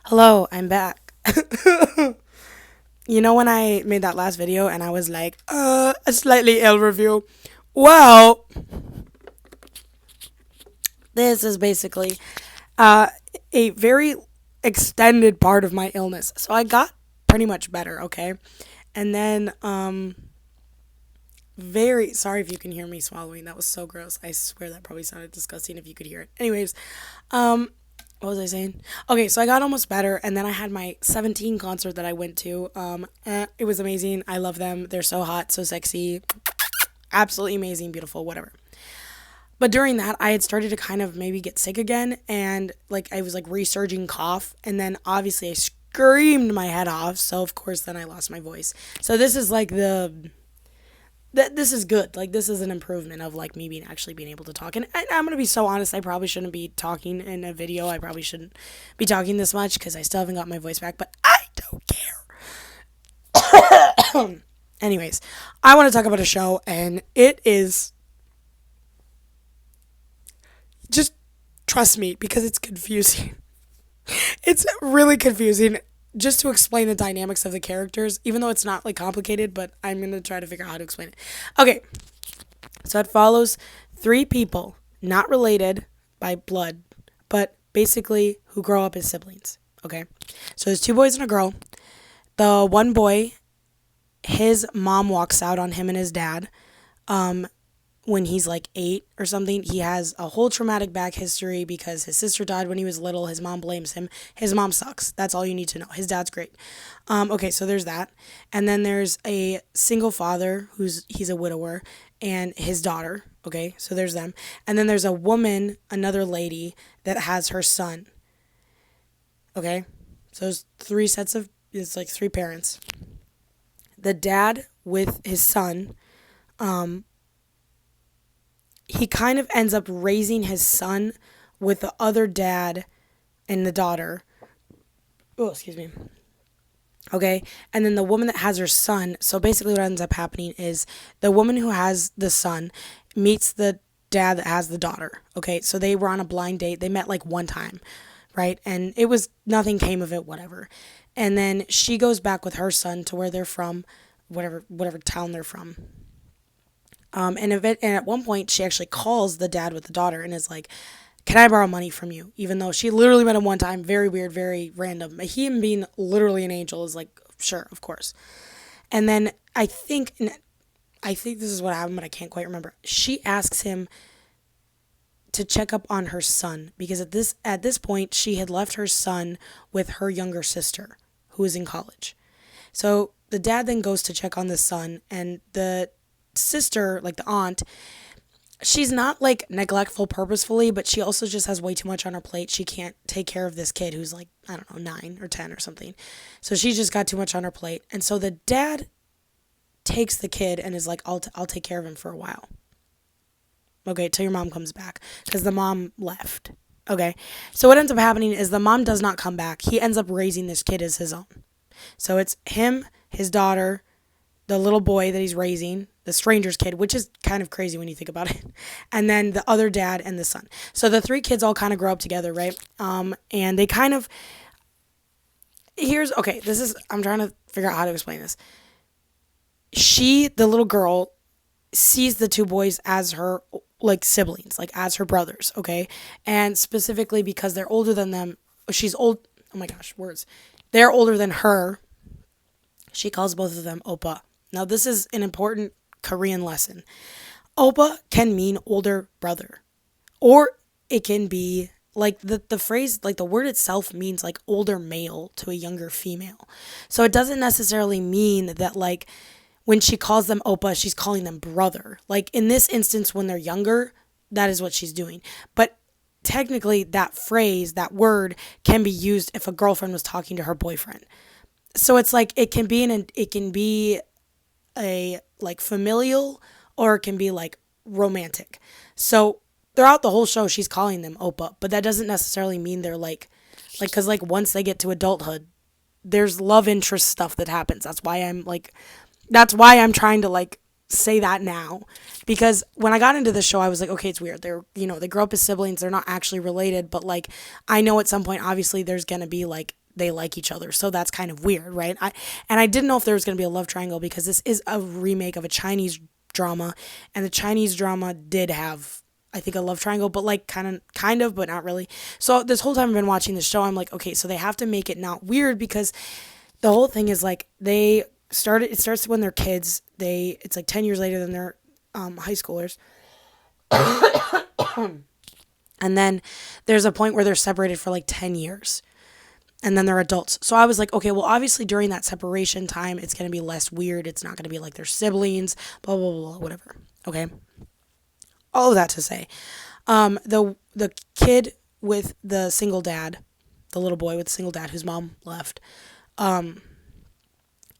Hello, I'm back. You know when I made that last video and I was like, a slightly ill review? Well, this is basically uh, a very extended part of my illness. So I got pretty much better, okay? And then, very sorry if you can hear me swallowing. That was so gross. I swear that probably sounded disgusting if you could hear it. Anyways, um, what was I saying? Okay, so I got almost better, and then I had my 17 concert that I went to. It was amazing. I love them. They're so hot, so sexy, absolutely amazing, beautiful, whatever. But during that, I had started to kind of maybe get sick again, and like I was like resurging cough, and then obviously I screamed my head off. So of course, then I lost my voice. So this is like this is good. Like this is an improvement of like me being actually being able to talk. And I'm gonna be so honest. I probably shouldn't be talking in a video. I probably shouldn't be talking this much because I still haven't got my voice back. But I don't care. Anyways, I want to talk about a show, and it is just trust me because it's confusing. It's really confusing. Just to explain the dynamics of the characters, even though it's not like complicated, but I'm gonna try to figure out how to explain it. Okay, so it follows three people, not related by blood, but basically who grow up as siblings. Okay. So there's two boys and a girl. The one boy, his mom walks out on him and his dad when he's like 8 or something. He has a whole traumatic back history because his sister died when he was little. His mom blames him. His mom sucks. That's all you need to know. His dad's great. Okay, so there's that. And then there's a single father he's a widower and his daughter. Okay, so there's them. And then there's a woman, another lady that has her son. Okay, so there's it's like three parents. The dad with his son, he kind of ends up raising his son with the other dad and the daughter. Oh, excuse me. Okay. And then the woman that has her son. So basically, what ends up happening is the woman who has the son meets the dad that has the daughter. Okay. So they were on a blind date. They met like one time, right? And it was nothing came of it, whatever. And then she goes back with her son to where they're from, whatever town they're from. And at one point, she actually calls the dad with the daughter and is like, "Can I borrow money from you?" Even though she literally met him one time, very weird, very random. Him being literally an angel is like, sure, of course. And then I think this is what happened, but I can't quite remember. She asks him to check up on her son because at this point she had left her son with her younger sister who is in college. So the dad then goes to check on the son, and the sister, like the aunt, she's not like neglectful purposefully, but she also just has way too much on her plate. She can't take care of this kid who's like, I don't know, 9 or 10 or something. So she's just got too much on her plate. And so the dad takes the kid and is like, I'll take care of him for a while. Okay, till your mom comes back because the mom left. Okay. So what ends up happening is the mom does not come back. He ends up raising this kid as his own. So it's him, his daughter, the little boy that he's raising, the stranger's kid, which is kind of crazy when you think about it, and then the other dad and the son. So the three kids all kind of grow up together, right? And they kind of I'm trying to figure out how to explain this. The little girl, sees the two boys as her like siblings, like as her brothers, okay, and specifically because they're older than them. She's old. Oh my gosh, words. They're older than her. She calls both of them Oppa. Now, this is an important Korean lesson. Oppa can mean older brother, or it can be like the phrase, like the word itself means like older male to a younger female. So it doesn't necessarily mean that like when she calls them Oppa, she's calling them brother. Like in this instance, when they're younger, that is what she's doing. But technically, that phrase, that word can be used if a girlfriend was talking to her boyfriend. So it's like it can be a like familial, or it can be like romantic. So throughout the whole show she's calling them Oppa, but that doesn't necessarily mean they're like cuz like once they get to adulthood, there's love interest stuff that happens. That's why I'm trying to like say that now, because when I got into the show I was like, okay, it's weird. They grow up as siblings, they're not actually related, but like I know at some point obviously there's going to be like they like each other. So that's kind of weird, right? I didn't know if there was going to be a love triangle because this is a remake of a Chinese drama, and the Chinese drama did have, I think, a love triangle, but like kind of, but not really. So this whole time I've been watching the show, I'm like, okay, so they have to make it not weird because the whole thing is like it starts when they're kids. It's like 10 years later than they're high schoolers. And then there's a point where they're separated for like 10 years. And then they're adults. So I was like, okay, well, obviously during that separation time, it's going to be less weird. It's not going to be like they're siblings, blah, blah, blah, whatever. Okay. All of that to say, the kid with the single dad, the little boy with the single dad whose mom left,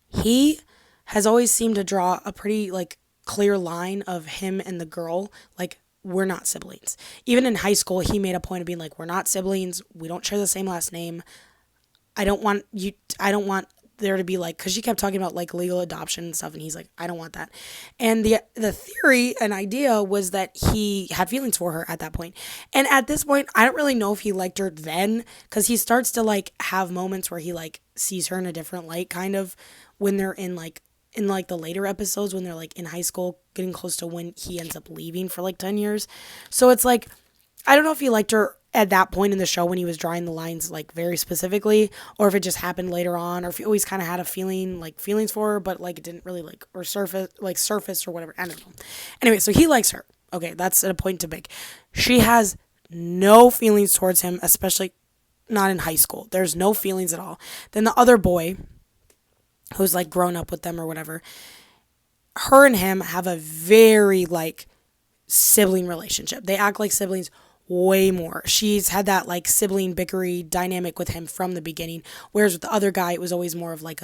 he has always seemed to draw a pretty like clear line of him and the girl. Like, we're not siblings. Even in high school, he made a point of being like, we're not siblings. We don't share the same last name. I don't want there to be like, because she kept talking about like legal adoption and stuff, and he's like, I don't want that. And the theory and idea was that he had feelings for her at that point. And at this point, I don't really know if he liked her then, because he starts to like have moments where he like sees her in a different light, kind of, when they're in the later episodes, when they're like in high school, getting close to when he ends up leaving for like 10 years. So it's like, I don't know if he liked her at that point in the show when he was drawing the lines like very specifically, or if it just happened later on, or if he always kind of had feelings for her, but like it didn't really like, or surface or whatever. I don't know. Anyway, so he likes her. Okay, that's a point to make. She has no feelings towards him, especially not in high school. There's no feelings at all. Then the other boy, who's like grown up with them or whatever, her and him have a very like sibling relationship. They act like siblings way more. She's had that like sibling bickery dynamic with him from the beginning, whereas with the other guy it was always more of like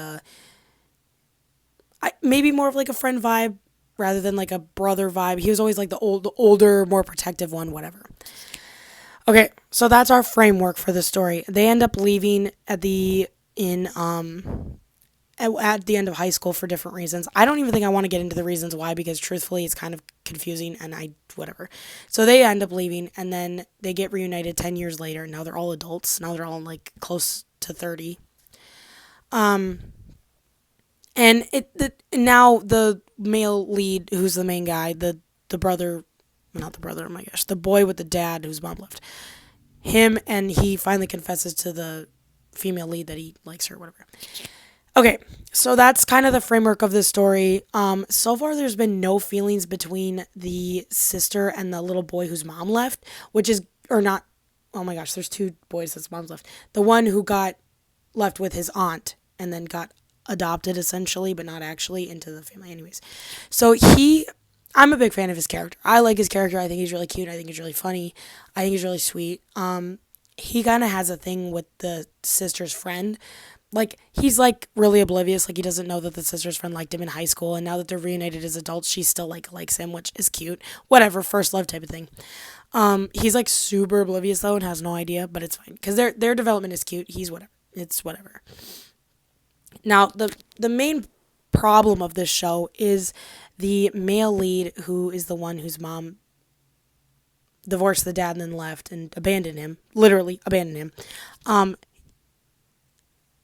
maybe more of like a friend vibe rather than like a brother vibe. He was always like the older, more protective one, whatever. Okay, so that's our framework for the story. They end up leaving at the end of high school for different reasons. I don't even think I want to get into the reasons why, because truthfully it's kind of confusing and whatever. So they end up leaving, and then they get reunited 10 years later. Now they're all adults. Now they're all like close to 30. And now the male lead, who's the main guy, the brother, not the brother, oh my gosh, the boy with the dad whose mom left, and he finally confesses to the female lead that he likes her, whatever. Okay, so that's kind of the framework of the story. So far there's been no feelings between the sister and the little boy whose mom left, or not, oh my gosh, there's two boys that's mom's left. The one who got left with his aunt and then got adopted essentially, but not actually, into the family anyways. So I'm a big fan of his character. I like his character. I think he's really cute. I think he's really funny. I think he's really sweet. He kind of has a thing with the sister's friend. Like, he's, like, really oblivious. Like, he doesn't know that the sister's friend liked him in high school, and now that they're reunited as adults, she still, like, likes him, which is cute. Whatever, first love type of thing. He's, like, super oblivious, though, and has no idea, but it's fine. Because their development is cute. He's whatever. It's whatever. Now, the main problem of this show is the male lead, who is the one whose mom divorced the dad and then left and abandoned him. Literally abandoned him.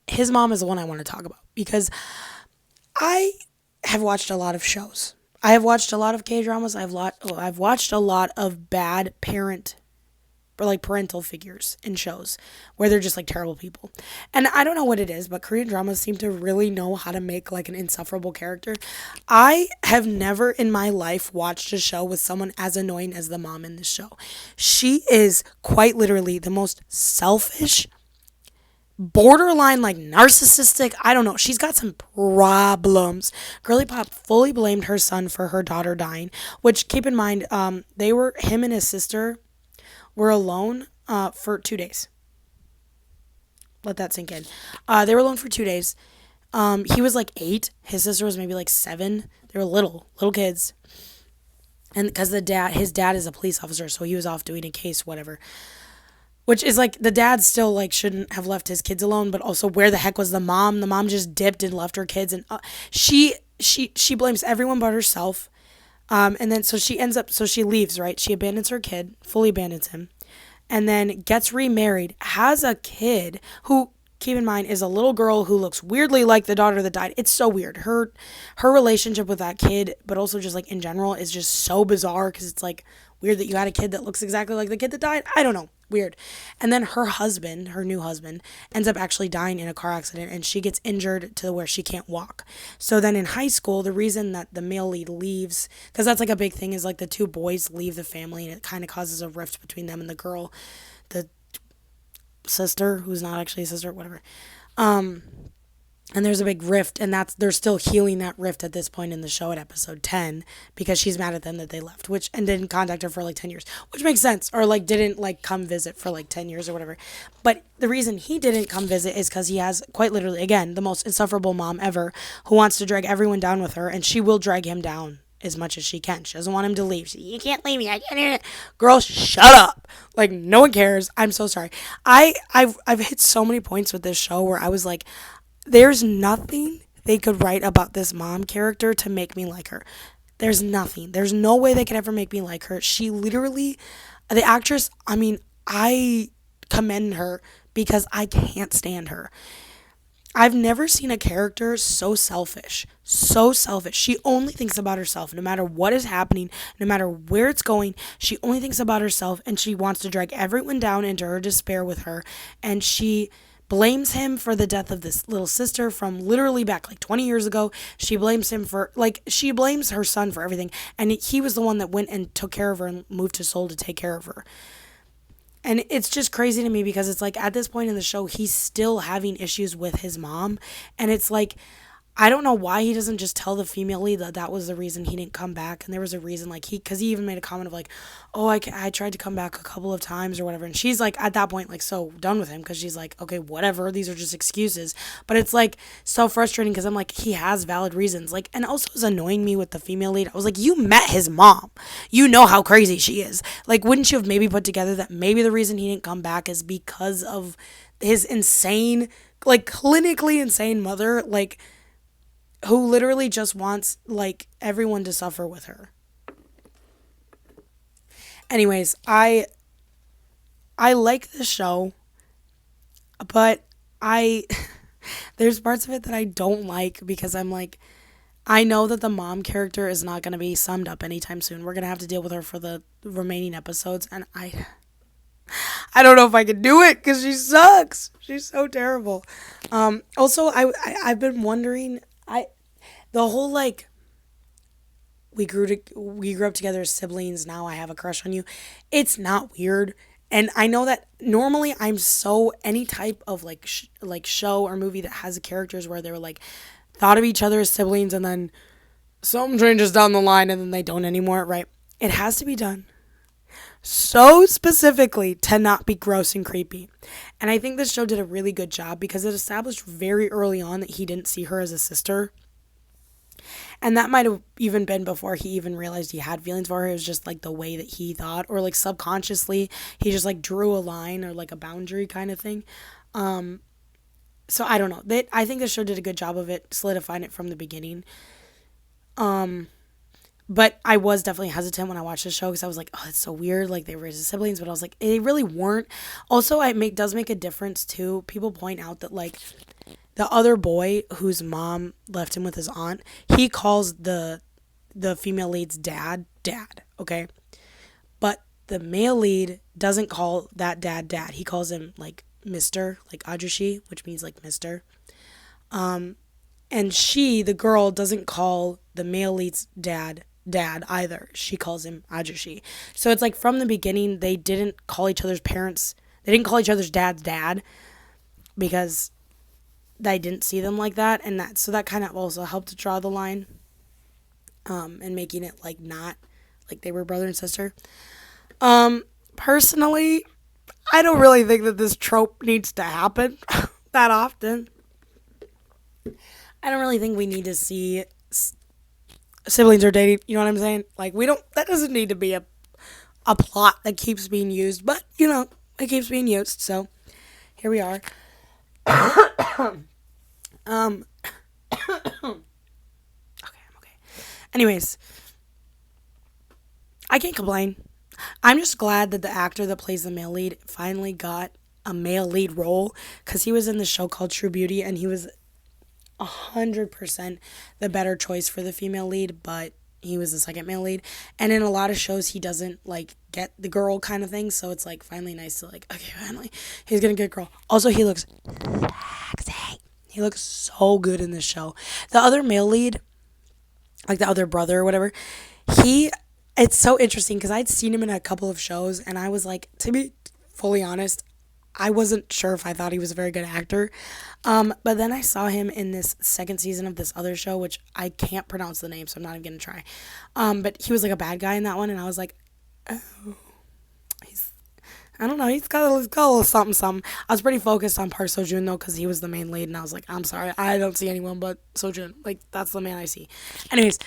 His mom is the one I want to talk about, because I have watched a lot of shows. I have watched a lot of K-dramas. I've watched a lot of bad parental figures in shows where they're just like terrible people. And I don't know what it is, but Korean dramas seem to really know how to make like an insufferable character. I have never in my life watched a show with someone as annoying as the mom in this show. She is quite literally the most selfish, borderline like narcissistic. I don't know. She's got some problems. Girly Pop fully blamed her son for her daughter dying, which, keep in mind, him and his sister were alone for 2 days. Let that sink in. They were alone for 2 days. He was like 8. His sister was maybe like 7. They were little kids. And because his dad is a police officer, so he was off doing a case, whatever. Which is like, the dad still like shouldn't have left his kids alone, but also where the heck was the mom? The mom just dipped and left her kids, and she blames everyone but herself. And then so she leaves, right? She abandons her kid, fully abandons him, and then gets remarried, has a kid who keep in mind, is a little girl who looks weirdly like the daughter that died. It's so weird. Her relationship with that kid, but also just like in general, is just so bizarre because it's like weird that you had a kid that looks exactly like the kid that died. I don't know. Weird. And then her husband, her new husband, ends up actually dying in a car accident and she gets injured to where she can't walk. So then in high school, the reason that the male lead leaves, because that's like a big thing, is like the two boys leave the family and it kind of causes a rift between them and the girl, the sister, who's not actually a sister, whatever. And there's a big rift, and they're still healing that rift at this point in the show at episode 10 because she's mad at them that they left, which and didn't contact her for like 10 years, which makes sense, or like didn't like come visit for like 10 years or whatever. But the reason he didn't come visit is because he has quite literally, again, the most insufferable mom ever who wants to drag everyone down with her, and she will drag him down as much as she can. She doesn't want him to leave. You can't leave me. I can't. Girl, shut up. Like, no one cares. I'm so sorry. I've hit so many points with this show where I was like, there's nothing they could write about this mom character to make me like her. There's nothing. There's no way they could ever make me like her. She literally, the actress, I mean, I commend her because I can't stand her. I've never seen a character so selfish. So selfish. She only thinks about herself no matter what is happening, no matter where it's going. She only thinks about herself and she wants to drag everyone down into her despair with her. And she blames him for the death of this little sister from literally back like 20 years ago. She blames him for, like, she blames her son for everything. And he was the one that went and took care of her and moved to Seoul to take care of her. And it's just crazy to me because it's like at this point in the show, he's still having issues with his mom. And it's like, I don't know why he doesn't just tell the female lead that that was the reason he didn't come back. And there was a reason, like, because he even made a comment of, like, oh, I tried to come back a couple of times or whatever. And she's, like, at that point, like, so done with him because she's like, okay, whatever. These are just excuses. But it's, like, so frustrating because I'm like, he has valid reasons. Like, and also it's annoying me with the female lead. I was like, you met his mom. You know how crazy she is. Like, wouldn't you have maybe put together that maybe the reason he didn't come back is because of his insane, like, clinically insane mother, like, who literally just wants, like, everyone to suffer with her. Anyways, I like the show, but I there's parts of it that I don't like because I'm like, I know that the mom character is not going to be summed up anytime soon. We're going to have to deal with her for the remaining episodes, and I don't know if I can do it because she sucks. She's so terrible. Also, I've been wondering, the whole, like, we grew up together as siblings, now I have a crush on you. It's not weird. And I know that normally I'm so, any type of like like show or movie that has characters where they're like thought of each other as siblings and then something changes down the line and then they don't anymore, right? It has to be done so specifically to not be gross and creepy. And I think this show did a really good job because it established very early on that he didn't see her as a sister. And that might have even been before he even realized he had feelings for her. It was just like the way that he thought, or like subconsciously, he just like drew a line or like a boundary kind of thing. So I don't know. I think the show did a good job of it, solidifying it from the beginning. But I was definitely hesitant when I watched the show because I was like, oh, it's so weird. Like they were his siblings, but I was like, they really weren't. Also, does make a difference too. People point out that like the other boy whose mom left him with his aunt, he calls the female lead's dad, okay? But the male lead doesn't call that dad. He calls him like Mr., like Ajushi, which means like Mr. And she, the girl, doesn't call the male lead's dad either. She calls him Ajushi. So it's like from the beginning, they didn't call each other's parents, they didn't call each other's dad's dad because I didn't see them like that, and that kind of also helped to draw the line, and making it like not like they were brother and sister. Personally, I don't really think that this trope needs to happen that often. I don't really think we need to see siblings are dating. You know what I'm saying? Like that doesn't need to be a plot that keeps being used, but you know it keeps being used. So here we are. Okay, I'm okay. Anyways, I can't complain. I'm just glad that the actor that plays the male lead finally got a male lead role, because he was in the show called True Beauty, and he was 100% the better choice for the female lead, but he was the second male lead. And in a lot of shows, he doesn't like get the girl kind of thing, so it's like finally nice to like, okay, finally he's gonna get a girl. Also, he looks sexy. He looks so good in this show. The other male lead, like the other brother or whatever, he, it's so interesting because I'd seen him in a couple of shows, and I was like, to be fully honest, I wasn't sure if I thought he was a very good actor. But then I saw him in this second season of this other show, which I can't pronounce the name, so I'm not even going to try. But he was like a bad guy in that one, and I was like, oh, he's, I don't know, he's got a little something, something. I was pretty focused on Park Seo-joon, though, because he was the main lead, and I was like, I'm sorry, I don't see anyone but Seo-joon. Like, that's the man I see. Anyways,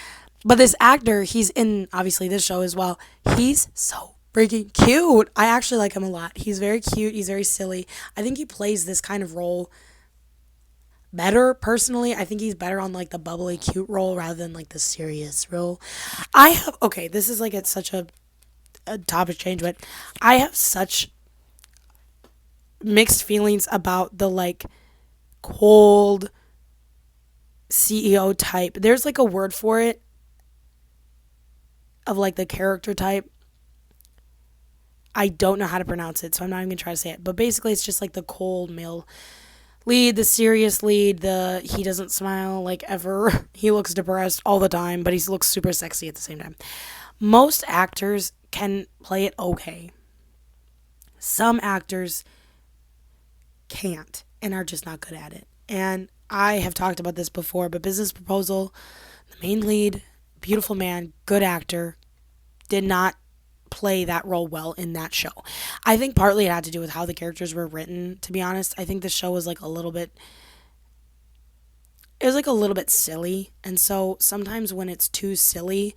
but this actor, he's in, obviously, this show as well. He's so freaking cute. I actually like him a lot. He's very cute. He's very silly. I think he plays this kind of role better, personally. I think he's better on like the bubbly, cute role rather than like the serious role. Okay, this is like it's such a topic change, but I have such mixed feelings about the like cold CEO type. There's like a word for it of like the character type. I don't know how to pronounce it, so I'm not even gonna try to say it. But basically, it's just like the cold male lead, the serious lead, the he doesn't smile like ever. He looks depressed all the time, but he looks super sexy at the same time. Most actors can play it okay. Some actors can't and are just not good at it. And I have talked about this before, but Business Proposal, the main lead, beautiful man, good actor, did not play that role well in that show. I think partly it had to do with how the characters were written, to be honest. I think the show was like a little bit it was like a little bit silly, and so sometimes when it's too silly,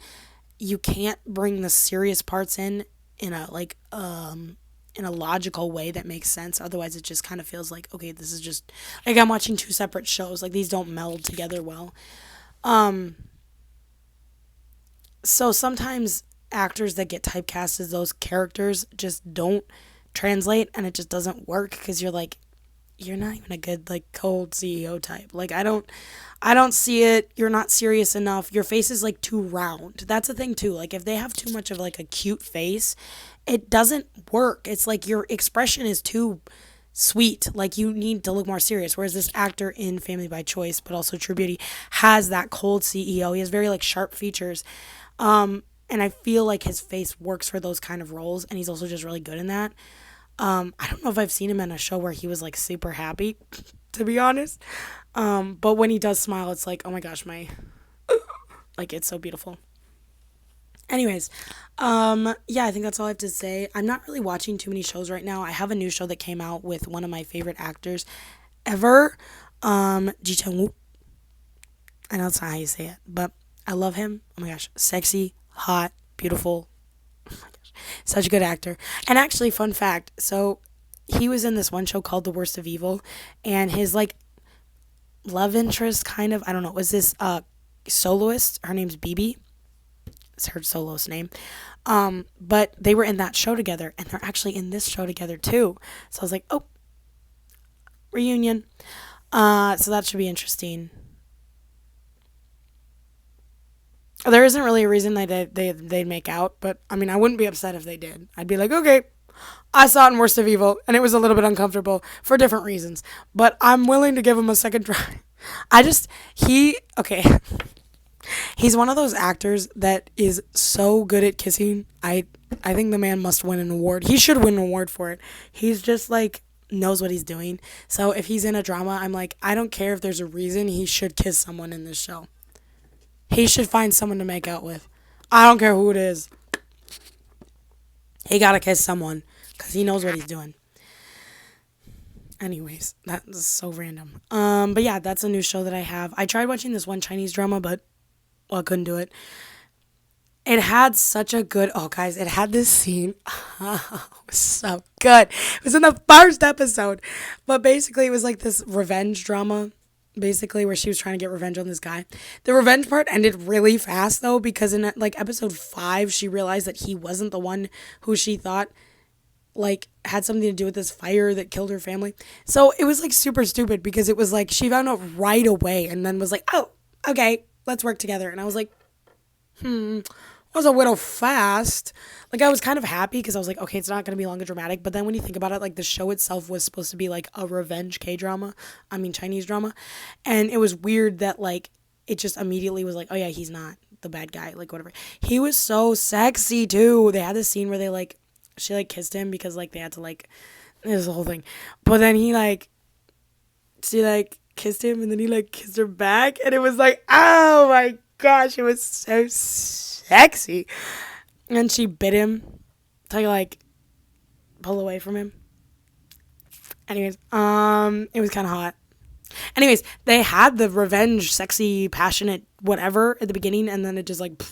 you can't bring the serious parts in a like in a logical way that makes sense. Otherwise it just kind of feels like, okay, this is just like I'm watching two separate shows. Like these don't meld together well. Um so sometimes actors that get typecast as those characters just don't translate, and it just doesn't work because you're like, you're not even a good like cold CEO type. Like I don't see it. You're not serious enough. Your face is like too round. That's the thing too. Like if they have too much of like a cute face, it doesn't work. It's like your expression is too sweet. Like you need to look more serious. Whereas this actor in Family by Choice, but also True Beauty, has that cold CEO. He has very like sharp features. And I feel like his face works for those kind of roles, and he's also just really good in that. I don't know if I've seen him in a show where he was like super happy, to be honest. But when he does smile, it's like, oh my gosh, my like it's so beautiful. Anyways, yeah, I think that's all I have to say. I'm not really watching too many shows right now. I have a new show that came out with one of my favorite actors ever, Ji Chang Wook. I know that's not how you say it, but I love him. Oh my gosh, sexy, hot, beautiful. Oh my gosh, such a good actor. And actually, fun fact. So he was in this one show called The Worst of Evil, and his like love interest, kind of, I don't know, was this soloist. Her name's BB. It's her soloist name. But they were in that show together, and they're actually in this show together too. So I was like, oh, reunion. So that should be interesting. There isn't really a reason they'd make out, but I mean, I wouldn't be upset if they did. I'd be like, okay, I saw it in Worst of Evil, and it was a little bit uncomfortable for different reasons, but I'm willing to give him a second try. Okay, he's one of those actors that is so good at kissing. I think the man must win an award. He should win an award for it. He's just like knows what he's doing. So if he's in a drama, I'm like, I don't care if there's a reason, he should kiss someone in this show. He should find someone to make out with. I don't care who it is. He gotta kiss someone because he knows what he's doing. Anyways, that is so random. But yeah, that's a new show that I have. I tried watching this one Chinese drama, but I couldn't do it. It had such a good. Oh, guys, it had this scene. Oh, it was so good. It was in the first episode, but basically, it was like this revenge drama. Basically, where she was trying to get revenge on this guy. The revenge part ended really fast though, because in like episode 5, she realized that he wasn't the one who she thought like had something to do with this fire that killed her family. So it was like super stupid because it was like she found out right away and then was like, oh, okay, let's work together. And I was like, was a little fast. Like I was kind of happy because I was like, okay, it's not going to be long and dramatic. But then when you think about it, like the show itself was supposed to be like a revenge K drama. I mean Chinese drama, and it was weird that like it just immediately was like, oh yeah, he's not the bad guy. Like whatever. He was so sexy too. They had this scene where they like she like kissed him because like they had to like this whole thing. But then she like kissed him and then he like kissed her back and it was like, oh my gosh, it was so sexy. And she bit him to like pull away from him. Anyways, it was kind of hot. Anyways, they had the revenge, sexy, passionate, whatever at the beginning, and then it just like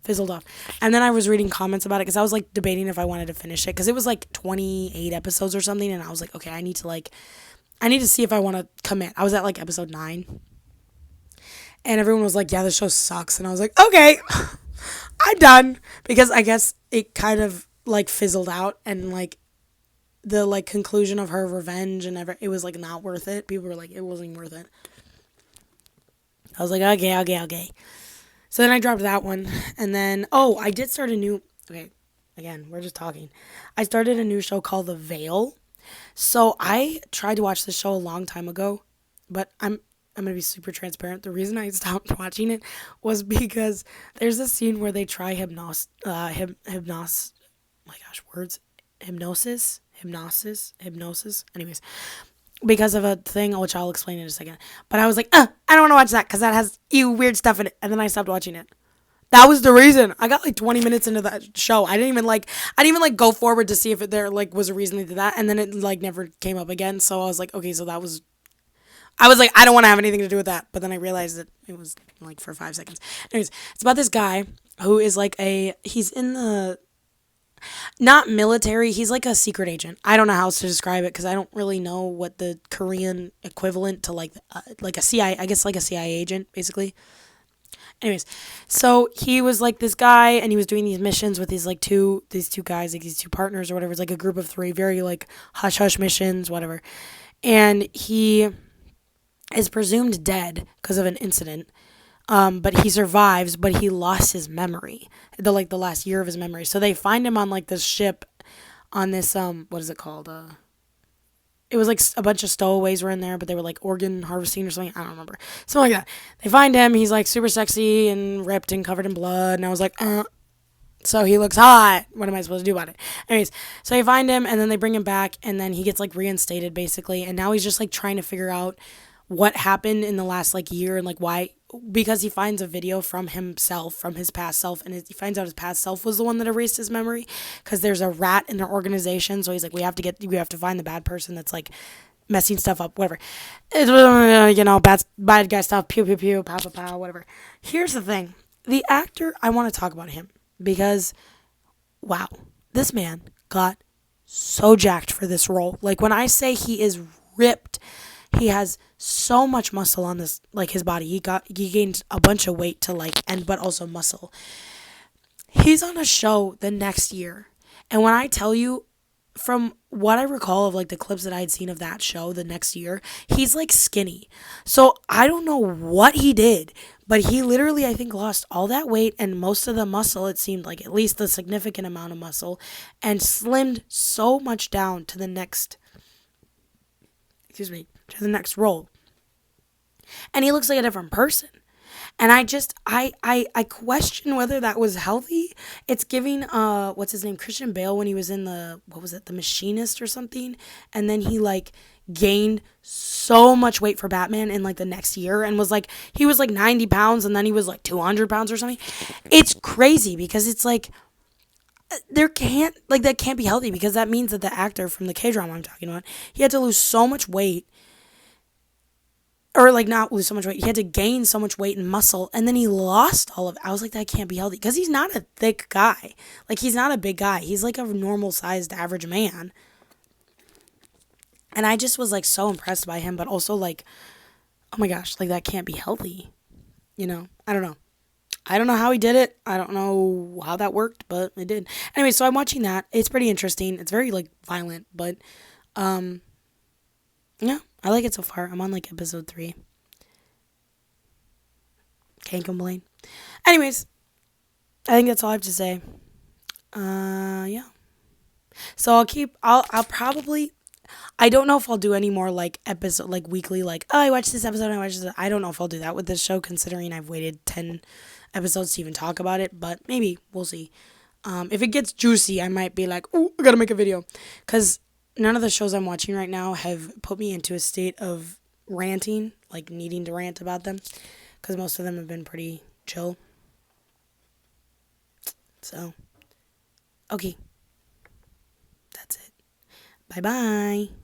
fizzled off. And then I was reading comments about it because I was like debating if I wanted to finish it because it was like 28 episodes or something, and I was like, okay, I need to see if I want to commit. I was at like episode 9, and everyone was like, yeah, the show sucks, and I was like, okay, I'm done because I guess it kind of like fizzled out and like the like conclusion of her revenge and it was like not worth it. People were like, it wasn't worth it. I was like, okay. So then I dropped that one, and then I did start a new. Okay, again, we're just talking. I started a new show called The Veil. So I tried to watch this show a long time ago, but I'm gonna be super transparent. The reason I stopped watching it was because there's a scene where they try hypnosis. Oh my gosh, words. Hypnosis. Anyways, because of a thing which I'll explain in a second. But I was like, I don't want to watch that because that has weird stuff in it, and then I stopped watching it. That was the reason. I got like 20 minutes into that show. I didn't even go forward to see if there like was a reason they did that, and then it like never came up again. So I was like, okay, so I was like, I don't want to have anything to do with that. But then I realized that it was like for 5 seconds. Anyways, it's about this guy who is like he's in the, not military, he's like a secret agent. I don't know how else to describe it because I don't really know what the Korean equivalent to like a CIA, I guess like a CIA agent, basically. Anyways, so he was like this guy and he was doing these missions with these two guys, like these two partners or whatever. It's like a group of 3, very like hush hush missions, whatever. And he is presumed dead because of an incident. But he survives, but he lost his memory. The last year of his memory. So they find him on like this ship on this what is it called? It was like a bunch of stowaways were in there, but they were like organ harvesting or something. I don't remember. Something like that. They find him. He's like super sexy and ripped and covered in blood. And I was like, so he looks hot. What am I supposed to do about it? Anyways, so they find him and then they bring him back and then he gets like reinstated basically. And now he's just like trying to figure out what happened in the last like year and like why, because he finds a video from himself, from his past self, and he finds out his past self was the one that erased his memory because there's a rat in their organization. So he's like, we have to find the bad person that's like messing stuff up, whatever. Bad guy stuff, pew pew pew, pow pow pow, whatever. Here's the thing, the actor, I want to talk about him because, wow, this man got so jacked for this role. Like when I say he is ripped, he has so much muscle on this, like his body. He gained a bunch of weight to like, but also muscle. He's on a show the next year. And when I tell you, from what I recall of like the clips that I had seen of that show the next year, he's like skinny. So I don't know what he did, but he literally, I think, lost all that weight and most of the muscle, it seemed like, at least a significant amount of muscle, and slimmed so much down to the next role. And he looks like a different person. And I question whether that was healthy. It's giving what's his name, Christian Bale, when he was in the Machinist or something, and then he like gained so much weight for Batman in like the next year and was like, he was like 90 pounds and then he was like 200 pounds or something. It's crazy because it's like that can't be healthy because that means that the actor from the K-drama I'm talking about, he had to lose so much weight, or like not lose so much weight, he had to gain so much weight and muscle, and then he lost all of it. I was like, that can't be healthy because he's not a thick guy. Like he's not a big guy. He's like a normal sized average man. And I just was like so impressed by him, but also like, oh my gosh, like that can't be healthy. I don't know. I don't know how he did it. I don't know how that worked, but it did. Anyway, so I'm watching that. It's pretty interesting. It's very like violent, but yeah, I like it so far. I'm on like episode 3. Can't complain. Anyways, I think that's all I have to say. Yeah. So I'll probably, I don't know if I'll do any more like episode, like weekly, like, oh, I watched this episode, I watched this. I don't know if I'll do that with this show, considering I've waited 10 episodes to even talk about it, but maybe we'll see. If it gets juicy, I might be like, oh, I gotta make a video. Because none of the shows I'm watching right now have put me into a state of ranting, like needing to rant about them. Because most of them have been pretty chill. So, okay, that's it. Bye bye.